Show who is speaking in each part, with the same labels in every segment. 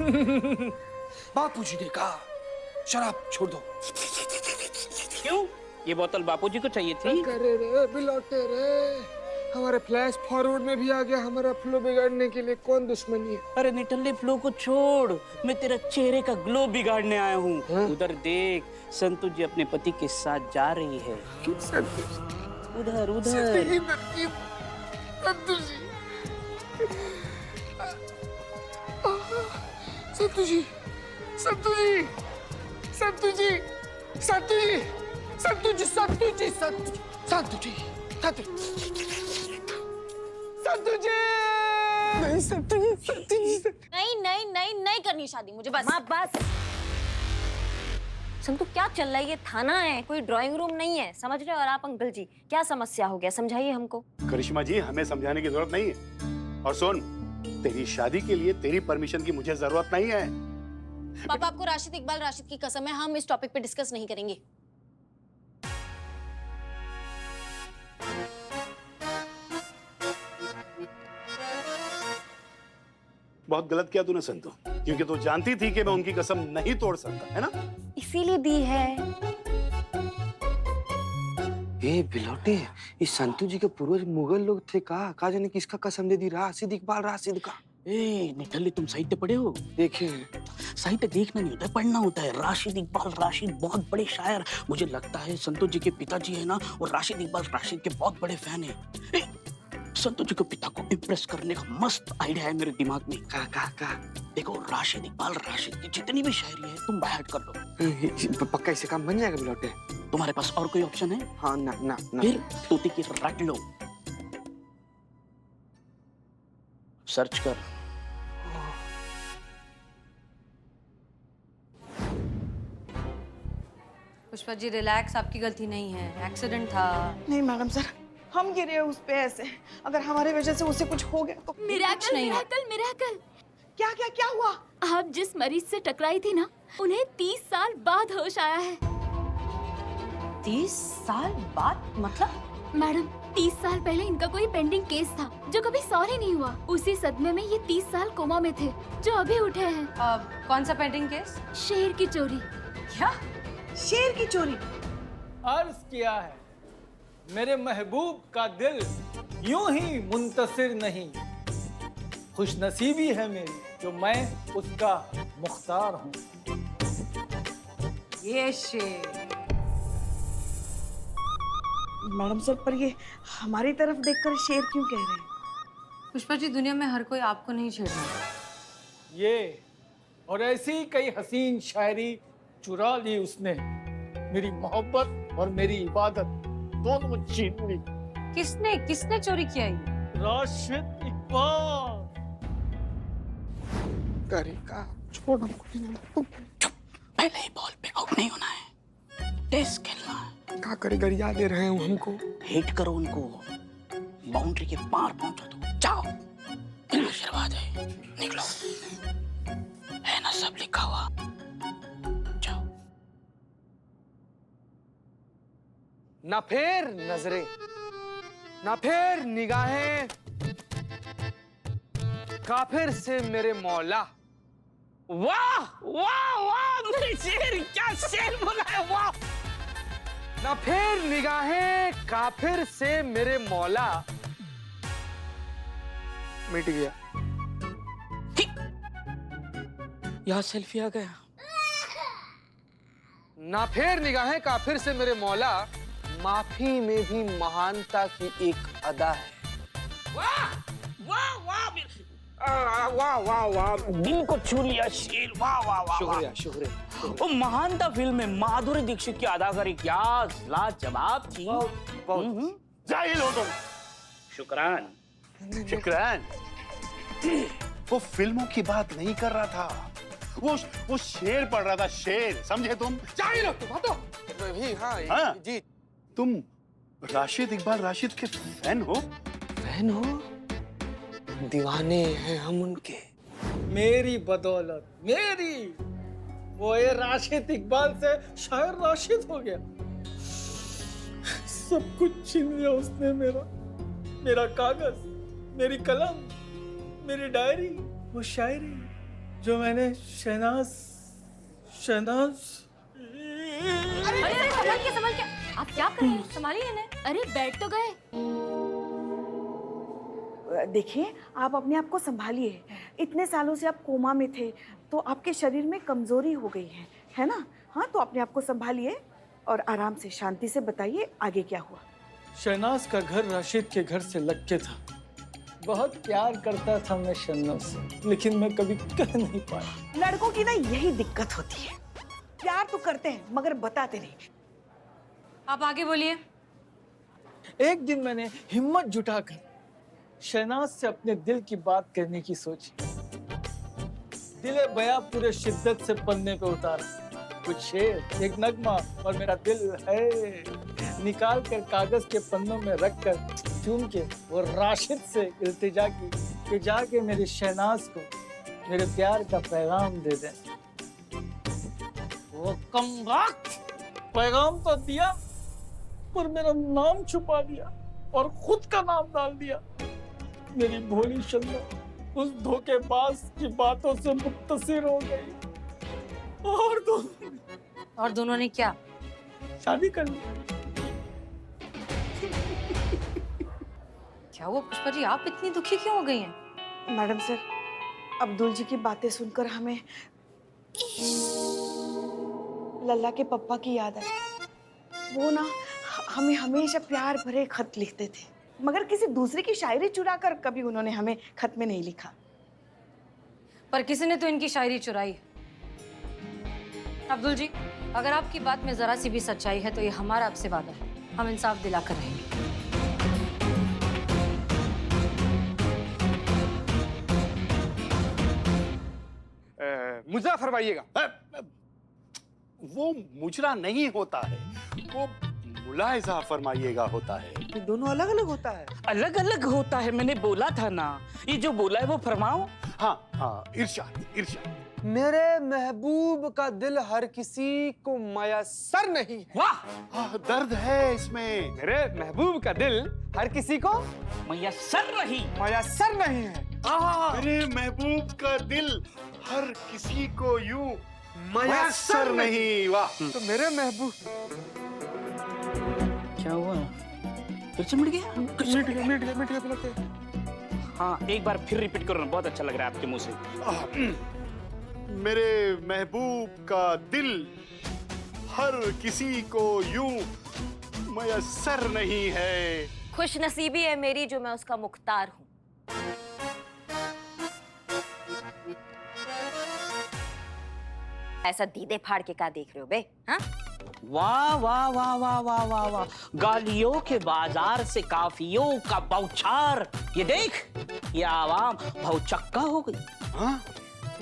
Speaker 1: बापूजी ने कहा शराब छोड़ दो।
Speaker 2: क्यों? ये बोतल बापूजी को चाहिए थी?
Speaker 1: करे रे बिलौटे रे, हमारे फ्लैश फॉरवर्ड में भी आ गया हमारा फ्लो बिगाड़ने के लिए। कौन दुश्मनी है?
Speaker 2: अरे निठल्ले फ्लो को छोड़, मैं तेरा चेहरे का ग्लो बिगाड़ने आया हूँ। उधर देख, संतु जी अपने पति के साथ जा रही है। उधर उधर।
Speaker 1: संतु जी, संतु जी, संतु जी, संतु जी, संतु जी, संतु जी, संतु जी, संतु जी, संतु जी, नहीं संतु जी, संतु जी,
Speaker 3: नहीं नहीं नहीं नहीं करनी शादी मुझे, बस।
Speaker 4: माँ बस। संतु क्या चल रहा है? ये थाना है, कोई ड्राइंग रूम नहीं है, समझ रहे हो? और आप अंकल जी, क्या समस्या हो गया, समझाइए हमको।
Speaker 5: करिश्मा जी, हमें समझाने की जरूरत नहीं है। और सुन, तेरी शादी के लिए तेरी परमिशन की मुझे जरूरत नहीं है।
Speaker 3: पापा, आपको राशिद इकबाल राशिद की कसम है, हम इस टॉपिक पे डिस्कस नहीं करेंगे।
Speaker 5: बहुत गलत किया तूने संतु, क्योंकि तू जानती थी कि मैं उनकी कसम नहीं तोड़ सकता, है ना?
Speaker 4: इसीलिए दी है।
Speaker 1: ए बिलौटे, इस संतु जी के पूर्वज मुगल लोग थे। कहा जाने किसका कसम दे दी? राशिद इकबाल राशिद का।
Speaker 2: ए निठल्ले, तुम साहित्य पढ़े हो?
Speaker 1: देखे।
Speaker 2: साहित्य देखना नहीं होता है, पढ़ना होता है। राशिद इकबाल राशिद बहुत बड़े शायर। मुझे लगता है संतु जी के पिताजी है ना, और राशिद इकबाल राशिद के बहुत बड़े फैन है। संतु जी के पिता को इम्प्रेस करने का मस्त आइडिया है मेरे दिमाग में।
Speaker 1: का
Speaker 2: देखो, राशिद इकबाल राशिद की जितनी भी शायरी है तुम बाय हार्ट कर लो।
Speaker 1: पक्का इससे काम बन जाएगा बिलौटे?
Speaker 2: तुम्हारे पास और कोई ऑप्शन है?
Speaker 1: हाँ, ना ना ना।
Speaker 2: फिर तोते की रट लो, सर्च कर।
Speaker 6: पुष्पा जी रिलैक्स, आपकी गलती नहीं है, एक्सीडेंट था।
Speaker 7: नहीं मैडम सर, हम गिरे उस पे ऐसे। अगर हमारे वजह से उसे कुछ हो गया तो
Speaker 6: मिरेकल नहीं।
Speaker 8: मिरेकल।
Speaker 7: क्या क्या क्या हुआ?
Speaker 8: आप जिस मरीज से टकराई थी ना, उन्हें 30 साल बाद होश आया है।
Speaker 6: 30 साल बाद मतलब?
Speaker 8: मैडम, 30 साल पहले इनका कोई पेंडिंग केस था जो कभी सॉल्व ही नहीं हुआ। उसी सदमे में ये 30 साल कोमा में थे, जो अभी उठे हैं।
Speaker 6: कौन सा पेंडिंग केस?
Speaker 8: शेर की चोरी।
Speaker 6: क्या?
Speaker 7: शेर की चोरी?
Speaker 9: अर्ज किया है, मेरे महबूब का दिल यूं ही मुंतसिर नहीं। खुशनसीबी है मेरी जो मैं उसका मुख्तार हूँ।
Speaker 6: ये शेर।
Speaker 7: मैडम सर, पर ये हमारी तरफ देखकर शेर क्यों कह रहे हैं?
Speaker 6: पुष्पा जी, दुनिया में हर कोई आपको नहीं छेड़ना।
Speaker 9: ये और ऐसी कई हसीन शायरी चुरा ली उसने। मेरी मोहब्बत और मेरी इबादत दोनों छीन ली।
Speaker 6: किसने किसने चोरी किया ये?
Speaker 9: राशिद इकबाल।
Speaker 1: करेगा छोड़ हमको।
Speaker 2: पहले ही बॉल पे आउट नहीं होना है, टेस्ट खेलना है।
Speaker 1: क्या करेगा? याद दे रहे हैं हमको।
Speaker 2: हिट करो उनको, बाउंड्री के पार पहुंचा दो। जाओ, फिर आशीर्वाद है। निकलो, है ना सब लिखा हुआ। जाओ।
Speaker 1: ना फेर नजरें, ना फेर निगाहें, काफिर से मेरे मौला।
Speaker 2: वाह वाह वाह, मेरे शेर, क्या शेर बोला है, वाह।
Speaker 1: ना फेर निगाहें काफिर से मेरे मौला। मिट गया।
Speaker 2: यहाँ सेल्फी आ गया।
Speaker 1: ना फेर निगाहें काफिर से मेरे मौला, माफी में भी महानता की एक अदा है।
Speaker 2: वाह वाह वाह, वाह वाह वाह, दिल को छू लिया शेर। वाह वाह वाह,
Speaker 1: शुक्रिया शुक्रिया।
Speaker 2: वो महानता फिल्म में माधुरी दीक्षित की अदाकारी क्या लाजवाब थी।
Speaker 5: जाहिल हो तुम। शुक्रान शुक्रान। वो फिल्मों की बात नहीं कर रहा था, वो शेर पढ़ रहा था, शेर। समझे तुम?
Speaker 1: जाहिल हो तुम। हटो। भी हाँ जी।
Speaker 5: तुम राशिद इकबाल राशिद के फैन हो?
Speaker 1: फैन हो? दीवाने हैं हम उनके।
Speaker 9: मेरी बदौलत, मेरी, वो ये राशिद इकबाल से शायर राशिद हो गया। सब कुछ छीन लिया उसने मेरा। मेरा कागज, मेरी कलम, मेरी डायरी, वो शायरी। जो मैंने शहनाज
Speaker 4: अरे संभल के आप क्या कर रहे हैं? संभालिए इन्हें।
Speaker 8: अरे बैठ तो गए।
Speaker 7: देखिए, आप अपने आप को संभालिए। इतने सालों से आप कोमा में थे, तो आपके शरीर में कमजोरी हो गई है ना? हाँ, तो अपने आप को संभालिए और आराम से शांति से बताइए आगे क्या हुआ।
Speaker 9: शहनाज का घर राशिद के घर से लग के था। बहुत प्यार करता था मैं शहनाज से, लेकिन मैं कभी कह नहीं पाया।
Speaker 7: लड़कों की ना यही दिक्कत होती है, प्यार तो करते हैं मगर बताते नहीं।
Speaker 6: आप आगे बोलिए।
Speaker 9: एक दिन मैंने हिम्मत जुटाकर शहनाज से अपने दिल की बात कहने की सोची। दिले बयां पूरे शिद्दत से पन्ने पे उतारा। कुछ शेर, एक नगमा और मेरा दिल है निकाल कर कागज के पन्नों में रखकर चूम के वो राशिद से इल्तिजा की कि जाके मेरी शहनाज को मेरे प्यार का पैगाम दे दें। वो कमबख्त पैगाम तो दिया पर मेरा नाम छुपा दिया और खुद का नाम डाल दिया। मेरी भोली शन्ना उस धोखेबाज की बातों से मुत्तसिर हो गई
Speaker 6: और दोनों ने क्या?
Speaker 9: शादी कर ली।
Speaker 6: क्या वो पुष्पा जी, आप इतनी दुखी क्यों हो गई हैं?
Speaker 7: मैडम सर, अब्दुल जी की बातें सुनकर हमें लल्ला के पप्पा की याद आई। वो ना हमें हमेशा प्यार भरे खत लिखते थे, मगर किसी दूसरे की शायरी चुराकर कभी उन्होंने हमें खत में नहीं लिखा।
Speaker 6: पर किसी ने तो इनकी शायरी चुराई। अब्दुल जी, अगर आपकी बात में जरा सी भी सच्चाई है तो ये हमारा आपसे वादा है, हम इंसाफ दिलाकर रहेंगे।
Speaker 1: मुजरा फरमाइएगा।
Speaker 5: वो मुजरा नहीं होता है, वो मुलाहिजा फरमाइएगा होता है।
Speaker 1: ये दोनों अलग अलग होता है।
Speaker 2: अलग अलग होता है, मैंने बोला था ना। ये जो बोला है वो फरमाओ।
Speaker 5: हाँ हाँ, इरशाद इरशाद।
Speaker 1: मेरे महबूब का दिल हर किसी को मयसर नहीं।
Speaker 2: वाह,
Speaker 5: हाँ, दर्द है इसमें।
Speaker 1: मेरे महबूब का दिल हर किसी को
Speaker 2: मयसर नहीं।
Speaker 1: मयसर नहीं है।
Speaker 5: मेरे महबूब का दिल हर किसी को यूं मयसर नहीं। वाह।
Speaker 1: तो मेरे महबूब
Speaker 2: क्या हुआ? फिर से मिट गया?
Speaker 1: मिट गया।
Speaker 2: हाँ, एक बार फिर रिपीट करो ना, बहुत अच्छा लग रहा है आपके मुंह से।
Speaker 5: मेरे महबूब का दिल हर किसी को यूं मयसर नहीं है।
Speaker 4: खुश नसीबी है मेरी जो मैं उसका मुख्तार हूँ। ऐसा दीदे फाड़ के क्या देख रहे हो बे? हाँ?
Speaker 2: वाह वाह वाह वाह वाह वाह वाह, गालियों के बाजार से काफियों का बौछार। ये देख, ये आवाम भौचक्का हो गई।
Speaker 5: हाँ?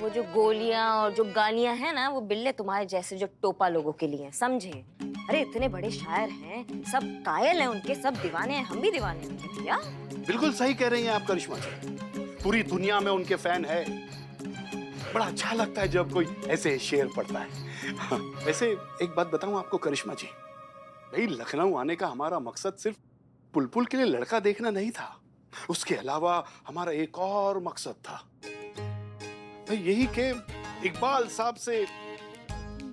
Speaker 4: वो जो गोलियां और जो गालियां हैं ना, वो बिल्ले तुम्हारे जैसे जो टोपा लोगों के लिए हैं, समझे? अरे इतने बड़े शायर हैं, सब कायल हैं उनके, सब दीवाने हैं, हम भी दीवाने हैं भैया।
Speaker 5: बिल्कुल सही कह रही हैं आप करिश्मा जी, पूरी दुनिया में उनके फैन है। बड़ा अच्छा लगता है जब कोई ऐसे शेर पढ़ता है। हाँ, वैसे एक बात बताऊं आपको करिश्मा जी, भाई लखनऊ आने का हमारा मकसद सिर्फ पुलपुल के लिए लड़का देखना नहीं था, उसके अलावा हमारा एक और मकसद था, भाई यही कि इकबाल साहब से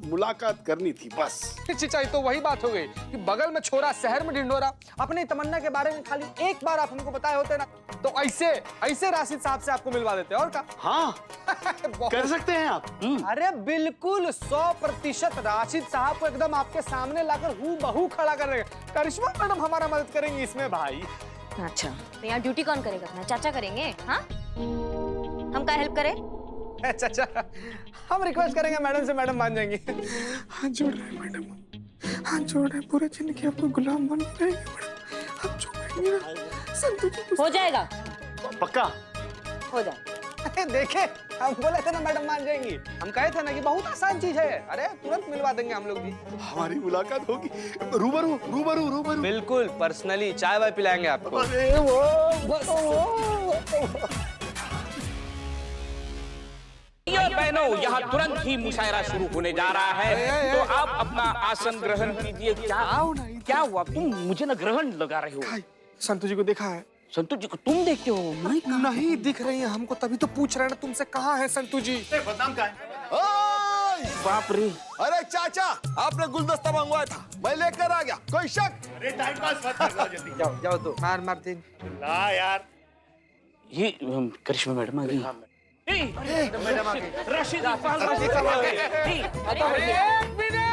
Speaker 5: मुलाकात करनी थी बस।
Speaker 1: चिचाई तो वही बात हो गई कि बगल में छोरा शहर में ढिंडोरा। अपनी तमन्ना के बारे में खाली एक बार आप हमको बताए होते ना, तो ऐसे राशिद साहब से आपको मिलवा देते। और क्या?
Speaker 5: हाँ कर सकते हैं आप।
Speaker 1: अरे बिल्कुल 100% राशिद साहब को एकदम आपके सामने लाकर हूबहू खड़ा कर देंगे। करिश्मा मैडम हमारा मदद करेंगी इसमें भाई।
Speaker 4: अच्छा, तो यहाँ ड्यूटी कौन करेगा? अपना चाचा करेंगे? हाँ, हम क्या हेल्प करें?
Speaker 1: चाचा, हम रिक्वेस्ट करेंगे मैडम से, मैडम मान जाएंगी। हाथ जोड़ रहे हैं मैडम, हाथ जोड़ रहे हैं, पूरे जिंदगी आपको गुलाम बन के रहेंगे मैडम, हाथ जोड़ेंगे।
Speaker 4: हो जाएगा,
Speaker 5: पक्का
Speaker 4: हो जाए।
Speaker 1: अरे देखे, हम बोले थे ना मैडम मान जाएंगी, हम कहे थे ना कि बहुत आसान चीज है। अरे तुरंत मिलवा देंगे हम लोग भी।
Speaker 5: हमारी मुलाकात होगी रूबरू रूबरू रूबरू।
Speaker 1: बिल्कुल पर्सनली चाय वाय पिलाएंगे आपको।
Speaker 5: अरे
Speaker 2: बहनों, यहाँ तुरंत ही मुशायरा शुरू होने जा रहा है, तो आप अपना आसन ग्रहण कीजिए। क्या हुआ? तुम मुझे ना ग्रहण लगा रहे हो।
Speaker 1: संतू जी को देखा है,
Speaker 2: संतोष जी को तुम देखते हो? मैं कहाँ?
Speaker 1: नहीं दिख रही है हमको, तभी तो पूछ रहे हैं ना तुमसे, कहाँ है संतू जी?
Speaker 5: बदनाम का है।
Speaker 2: बाप रे,
Speaker 10: अरे चाचा, आपने गुलदस्ता मंगवाया था, मैं लेकर आ गया, कोई शक?
Speaker 5: अरे टाइम पास मत कर लो जल्दी।
Speaker 1: जाओ जाओ तो मार मार दे।
Speaker 5: ला यार।
Speaker 2: ये करिश्मा मैडम आ गई।
Speaker 1: मैडम आ गई।
Speaker 2: राशिद इकबाल राशिद साहब आ गए।
Speaker 1: एक मिनट।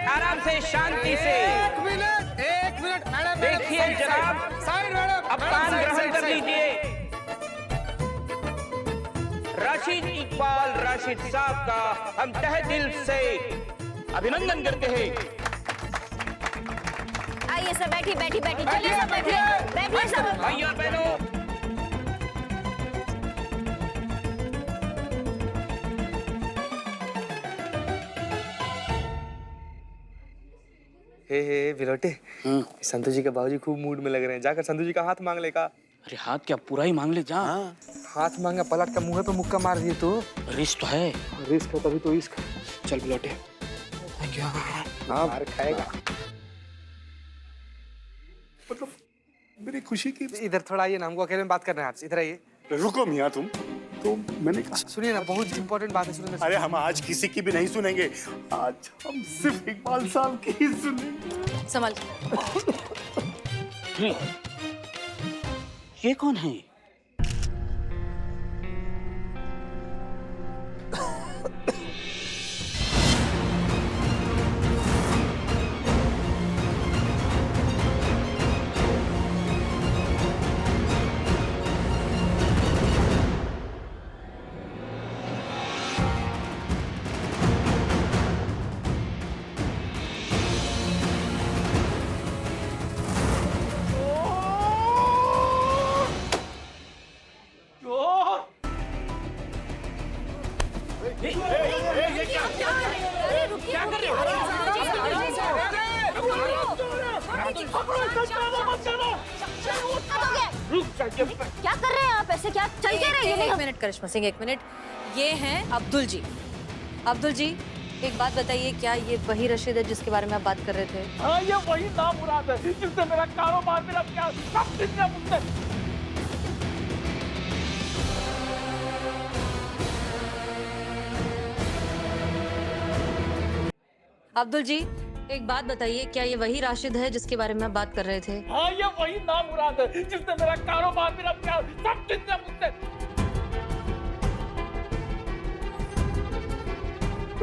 Speaker 11: आराम से शांति से
Speaker 1: एक मिनट मैडम।
Speaker 11: देखिए जनाब,
Speaker 1: साइड मैडम।
Speaker 11: अब पान ग्रहण कर लीजिए। राशिद इकबाल राशिद साहब का हम तहे दिल से अभिनंदन करते हैं।
Speaker 4: आइए सब, बैठिए बैठिए बैठिए, चलिए सब बैठिए, बैठिए सब।
Speaker 11: भाइयों और बहनों,
Speaker 1: हे बिलोटे, संतू जी के बाबूजी खूब मूड में लग रहे हैं, जाकर संतू जी का हाथ मांग ले का।
Speaker 2: अरे हाथ क्या पूरा ही मांग ले जा।
Speaker 1: हाथ मांगा, पलट का मुंह पे मुक्का मार दिए तो।
Speaker 2: रिस्क तो है।
Speaker 1: रिस्क है तभी तो इश्क। चल बिलोटे। Thank you. मार खाएगा।
Speaker 5: मतलब मेरी खुशी की।
Speaker 1: इधर थोड़ा आइए ना, हमको अकेले में बात करना है आपसे, इधर आइए।
Speaker 5: रुको मियाँ तुम, तो मैंने कहा।
Speaker 1: सुनिए ना, बहुत इंपॉर्टेंट बात है, सुनिए।
Speaker 5: अरे हम आज किसी की भी नहीं सुनेंगे, आज हम सिर्फ इकबाल साहब की ही सुनेंगे।
Speaker 3: संभल।
Speaker 2: ये कौन है?
Speaker 4: क्या कर रहे हैं आप ऐसे? क्या चल के रहे हैं?
Speaker 3: एक मिनट करिश्मा सिंह, एक मिनट। ये हैं अब्दुल जी। अब्दुल जी, एक बात बताइए, क्या ये वही रशीद है जिसके बारे में आप बात कर रहे थे?
Speaker 9: हाँ, ये वही नामुराद है जिससे मेरा कारोबार, मेरा प्यार सब जितना मुझसे।
Speaker 3: अब्दुल जी, एक बात बताइए, क्या ये वही राशिद है जिसके बारे में आप बात कर रहे थे?
Speaker 9: हाँ, ये वही नामुराद है जिससे मेरा कारोबार, मेरा प्यार सब जितना मुझसे।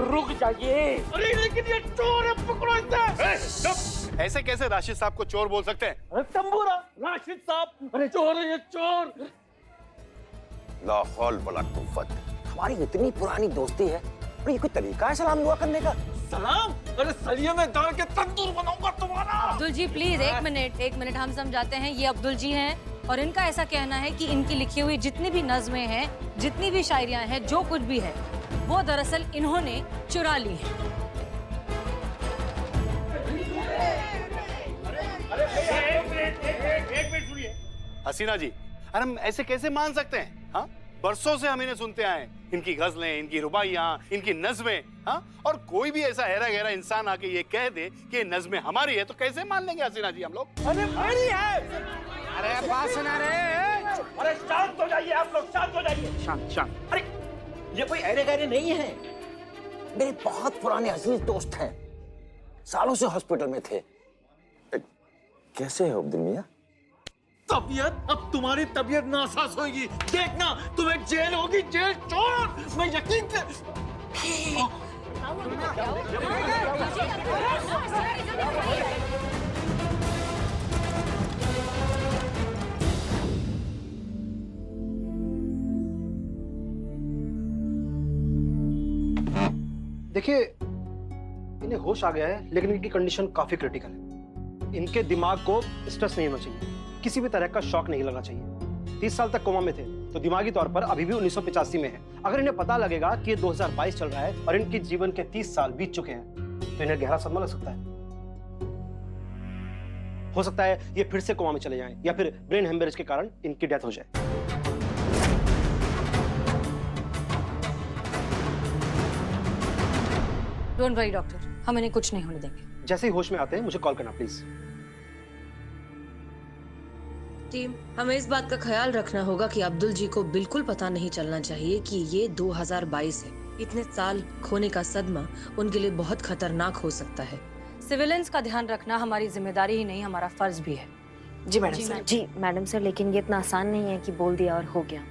Speaker 11: रुक जाइए।
Speaker 9: अरे लेकिन ये चोर है, पकड़ो इसे।
Speaker 5: ऐसे कैसे राशिद साहब को चोर बोल सकते हैं?
Speaker 9: अरे तंबूरा, राशिद साहब, अरे चोर है ये, चोर।
Speaker 10: ला हौल वला कुव्वत। हमारी इतनी पुरानी दोस्ती है, और ये कोई तरीका है सलाम दुआ करने का?
Speaker 9: सलाम? अरे सलिए में डाल के तंदूर बनाऊंगा तुम्हारा।
Speaker 3: अब्दुल जी प्लीज, एक मिनट, हम समझाते हैं। ये अब्दुल जी हैं और इनका ऐसा कहना है कि इनकी लिखी हुई जितनी भी नज़्में हैं, जितनी भी शायरियां हैं, जो कुछ भी है, वो दरअसल इन्होंने चुरा ली है।
Speaker 5: एक मिनट सुनिए हसीना जी, अरे हम ऐसे कैसे मान सकते हैं? हाँ, बरसों से हम इन्हें सुनते आए हैं, इनकी गजलें, इनकी रुबाइयाँ, इनकी नज़में। हाँ, और कोई भी ऐसा हैरा गहरा इंसान आके ये कह दे कि ये नज़में हमारी है, तो कैसे मान लेंगे हसीना जी हम लोग?
Speaker 9: अरे मेरी है।
Speaker 1: अरे बात सुना रहे।
Speaker 11: अरे शांत हो जाइए आप लोग, शांत हो जाइए।
Speaker 2: शांत शांत।
Speaker 11: अरे ये कोई अरे गहरे नहीं है,
Speaker 10: मेरे बहुत पुराने अजीज दोस्त हैं, सालों से हॉस्पिटल में थे। कैसे हो अब्दुल मियां?
Speaker 9: तबीयत, अब तुम्हारी तबीयत नासाज होगी, देखना तुम्हें जेल होगी, जेल। चोर, मैं यकीन से।
Speaker 12: देखिए, इन्हें होश आ गया है, लेकिन इनकी कंडीशन काफी क्रिटिकल है। इनके दिमाग को स्ट्रेस नहीं होना चाहिए, किसी भी तरह का शॉक नहीं लगना चाहिए। 30 साल तक कोमा में थे, तो दिमागी तौर पर अभी भी 1985 में है। अगर इन्हें पता लगेगा कि ये 2022 चल रहा है और इनके जीवन के 30 साल बीत चुके हैं, तो इन्हें गहरा सदमा लग सकता है। हो सकता है ये फिर से कोमा में चले जाएं, या फिर ब्रेन हेमरेज के कारण इनकी डेथ हो जाए।
Speaker 3: डोंट वरी डॉक्टर, हम इन्हें कुछ नहीं होने देंगे।
Speaker 12: जैसे ही होश में आते हैं मुझे कॉल करना प्लीज।
Speaker 6: टीम, हमें इस बात का ख्याल रखना होगा कि अब्दुल जी को बिल्कुल पता नहीं चलना चाहिए कि ये 2022 है। इतने साल खोने का सदमा उनके लिए बहुत खतरनाक हो सकता है। सिविलियंस का ध्यान रखना हमारी जिम्मेदारी ही नहीं, हमारा फर्ज भी है।
Speaker 4: जी मैडम सर। जी मैडम सर, लेकिन ये इतना आसान नहीं है कि बोल दिया और हो गया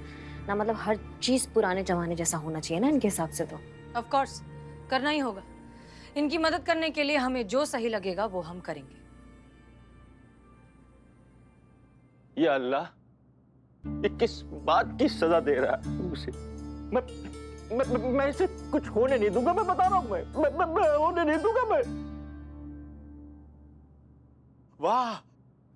Speaker 4: ना। मतलब हर चीज पुराने जमाने जैसा होना चाहिए ना इनके हिसाब से। तो
Speaker 6: ऑफ कोर्स करना ही होगा। इनकी मदद करने के लिए हमें जो सही लगेगा वो हम करेंगे।
Speaker 10: या अल्लाह, ये किस बात की सजा दे रहा है मुझे? मैं इसे कुछ होने नहीं दूंगा, मैं बता रहा हूं। मैं होने नहीं दूंगा मैं।
Speaker 5: वाह,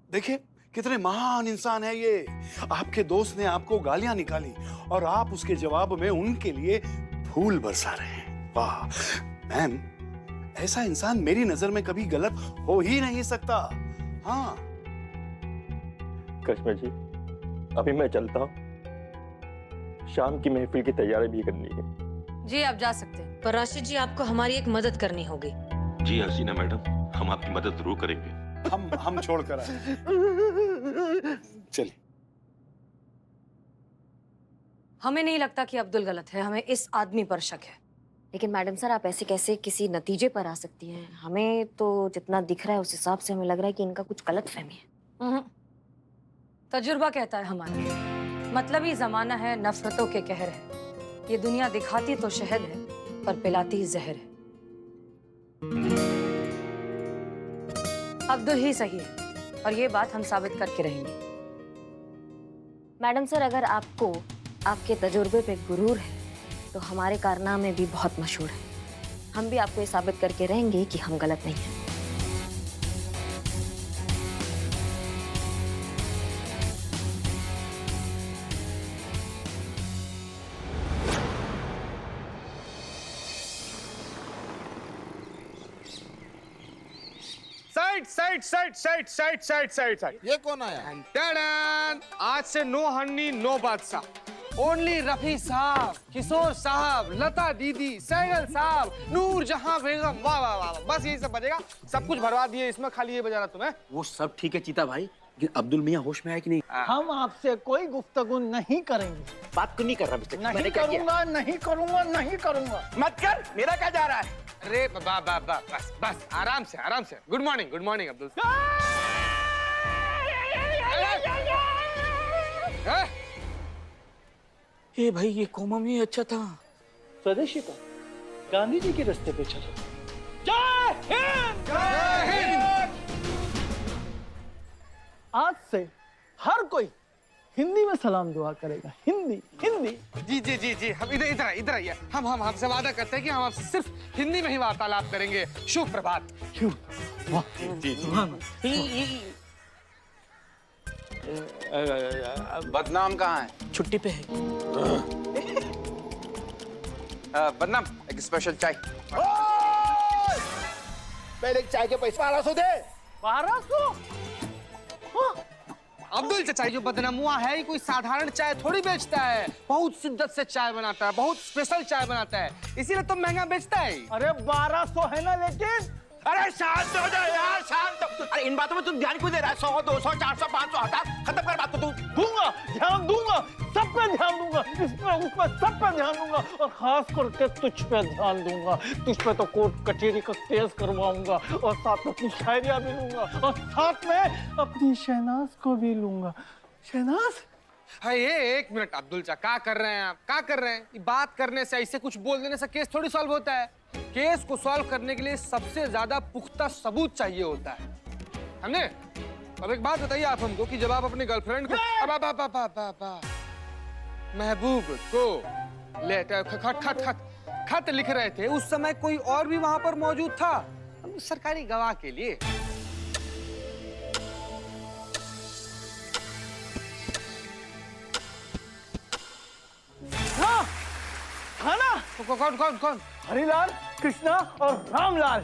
Speaker 5: देखिए कितने महान इंसान है ये। आपके दोस्त ने आपको गालियां निकाली और आप उसके जवाब में उनके लिए फूल बरसा रहे हैं। वाह मैम, ऐसा इंसान मेरी नजर में कभी गलत हो ही नहीं सकता। हाँ
Speaker 10: कश्मीर जी, अभी मैं चलता हूँ। शाम की महफिल की तैयारी भी करनी है।
Speaker 6: जी आप जा सकते हैं, पर राशिद जी आपको हमारी एक मदद करनी होगी।
Speaker 13: जी हसीना मैडम, हम आपकी मदद जरूर करेंगे।
Speaker 5: हम छोड़कर आए। चलिए।
Speaker 6: हमें नहीं लगता कि अब्दुल गलत है, हमें इस आदमी पर शक है।
Speaker 4: लेकिन मैडम सर, आप ऐसे कैसे किसी नतीजे पर आ सकती हैं? हमें तो जितना दिख रहा है उस हिसाब से हमें लग रहा है कि इनका कुछ गलत फहमी है।
Speaker 6: तजुर्बा कहता है हमारा, मतलब ही जमाना है, नफरतों के कहर है। ये दुनिया दिखाती तो शहद है पर पिलाती जहर है। अब्दुल ही सही है और ये बात हम साबित करके रहेंगे।
Speaker 4: मैडम सर, अगर आपको आपके तजुर्बे पे गुरूर है तो हमारे कारनामे भी बहुत मशहूर हैं। हम भी आपको ये साबित करके रहेंगे कि हम गलत नहीं हैं।
Speaker 1: Side side side side side side side side.
Speaker 14: ये कौन आया?
Speaker 1: टन, आज से नो हन्नी नो बादशाह, ओनली रफी साहब, किशोर साहब, लता दीदी, सैगल साहब, नूर जहां बेगम। वाह वाह वाह, बस यही सब बजेगा। सब कुछ भरवा दिए इसमें, खाली ये बजाना तुम्हें।
Speaker 2: वो सब ठीक है चीता भाई, लेकिन अब्दुल मियां होश में आया कि नहीं?
Speaker 9: हम आपसे कोई गुफ्तगू नहीं करेंगे।
Speaker 2: बात क्यों नहीं कर रहा?
Speaker 9: नहीं करूंगा, नहीं करूंगा, नहीं करूंगा।
Speaker 1: मत कर, मेरा क्या जा रहा है? अरे बस बस, आराम से आराम से। Good morning Abdul.
Speaker 2: ए भाई, ये कोमा में अच्छा था।
Speaker 9: स्वदेशी का गांधी जी के रास्ते पे चलो। जय हिंद!
Speaker 1: जय हिंद!
Speaker 9: आज से हर कोई हिंदी में सलाम दुआ करेगा। हिंदी हिंदी।
Speaker 1: जी जी जी जी, हम इधर आइए। हम हमसे वादा करते हैं कि हम आपसे सिर्फ हिंदी में ही वार्तालाप करेंगे। शुभ प्रभात।
Speaker 5: जी जी।
Speaker 14: बदनाम कहाँ है?
Speaker 2: छुट्टी पे है।
Speaker 14: बदनाम, एक स्पेशल चाय। पहले एक चाय के पैसे 1200 दे।
Speaker 9: 1200?
Speaker 1: अब्दुल चचा, जो बदनामुआ है ये कोई साधारण चाय थोड़ी बेचता है। बहुत शिद्दत से चाय बनाता है, बहुत स्पेशल चाय बनाता है, इसीलिए तो महंगा बेचता है।
Speaker 9: अरे 1200 है ना, लेकिन
Speaker 14: अरे शांत हो जा यार, शांत। अरे इन बातों में तुम ध्यान क्यों दे रहा है? 100, 200, 400, 500 हटा, खत्म कर बात को। तू
Speaker 9: दूंगा, ध्यान दूंगा, सब पे ध्यान दूंगा, इस पे उस पे सब पे ध्यान दूंगा, और खास करके तुझ पे ध्यान दूंगा। तुझ पे तो कोर्ट कचहरी का केस करवाऊंगा, और साथ में अपनी शायरियां भी लूंगा, और साथ में अपनी शहनाज को भी लूंगा। शहनाज?
Speaker 1: हाँ, ये एक मिनट अब्दुल चा, क्या कर रहे हैं आप? क्या कर रहे हैं? ये बात करने से, ऐसे कुछ बोल देने से केस थोड़ी सॉल्व होता है। केस को सॉल्व करने के लिए सबसे ज्यादा पुख्ता सबूत चाहिए होता है, हमने। अब एक बात बताइए आप हमको कि जब आप अपनी गर्लफ्रेंड को महबूब को लेटर खत लिख रहे थे, उस समय कोई और भी वहां पर मौजूद था? सरकारी गवाह के लिए।
Speaker 9: हाँ, खाना।
Speaker 1: कौन?
Speaker 9: हरिलाल, कृष्णा और रामलाल।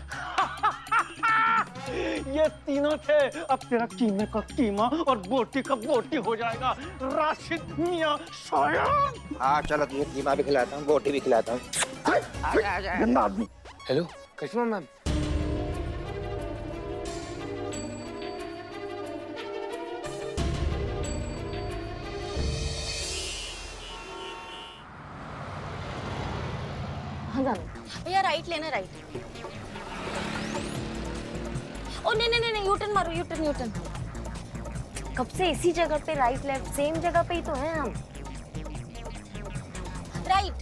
Speaker 9: ये तीनों थे। अब तेरा कीमे का कीमा और बोटी का बोटी हो जाएगा। राशिद मियां शायद।
Speaker 14: हाँ चलो, तुझे कीमा भी खिलाता हूँ, बोटी भी खिलाता हूँ।
Speaker 1: हेलो करिश्मा मैम,
Speaker 4: कहाँ जाना? भैया राइट लेना, राइट। ओ नहीं नहीं नहीं, यूटर्न मारो, यूटर्न यूटर्न। कब से इसी जगह पे राइट लेफ्ट सेम जगह पे ही तो हैं हम। राइट।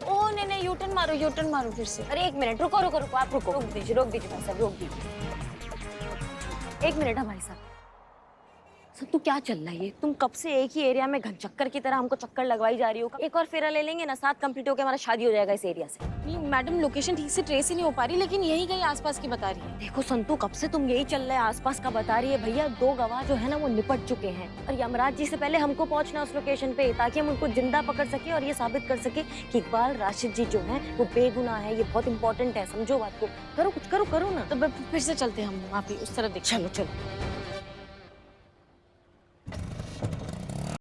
Speaker 4: ओ नहीं नहीं, यूटर्न मारो फिर से। अरे एक मिनट, रुको रुको रुको, आप रुको, रोक दीजिए भाई साहब, रोक दीजिए। एक मिनट है भाई साहब। सब तो क्या चल रहा है ये? तुम कब से एक ही एरिया में घनचक्कर की तरह हमको चक्कर लगवाई जा रही हो? एक और फेरा ले लेंगे ना, 7 कंप्लीट होकर हमारा शादी हो जाएगा इस एरिया से।
Speaker 3: नहीं मैडम, लोकेशन ठीक से ट्रेस ही नहीं हो पा रही, लेकिन यही कहीं आसपास की बता रही है।
Speaker 4: देखो संतू, कब से तुम यही चल रहा है, आसपास का बता रही है। भैया 2 गवाह जो है ना वो निपट चुके हैं, और यमराज जी से पहले हमको पहुंचना उस लोकेशन पे, ताकि हम उनको जिंदा पकड़ सके और ये साबित कर सके कि इकबाल राशिद जी जो है वो बेगुनाह है। ये बहुत इंपॉर्टेंट है, समझो बात को। करो कुछ, करो ना।
Speaker 3: तो फिर से चलते हैं हम वहाँ पे, उस तरफ देख।
Speaker 4: चलो चलो।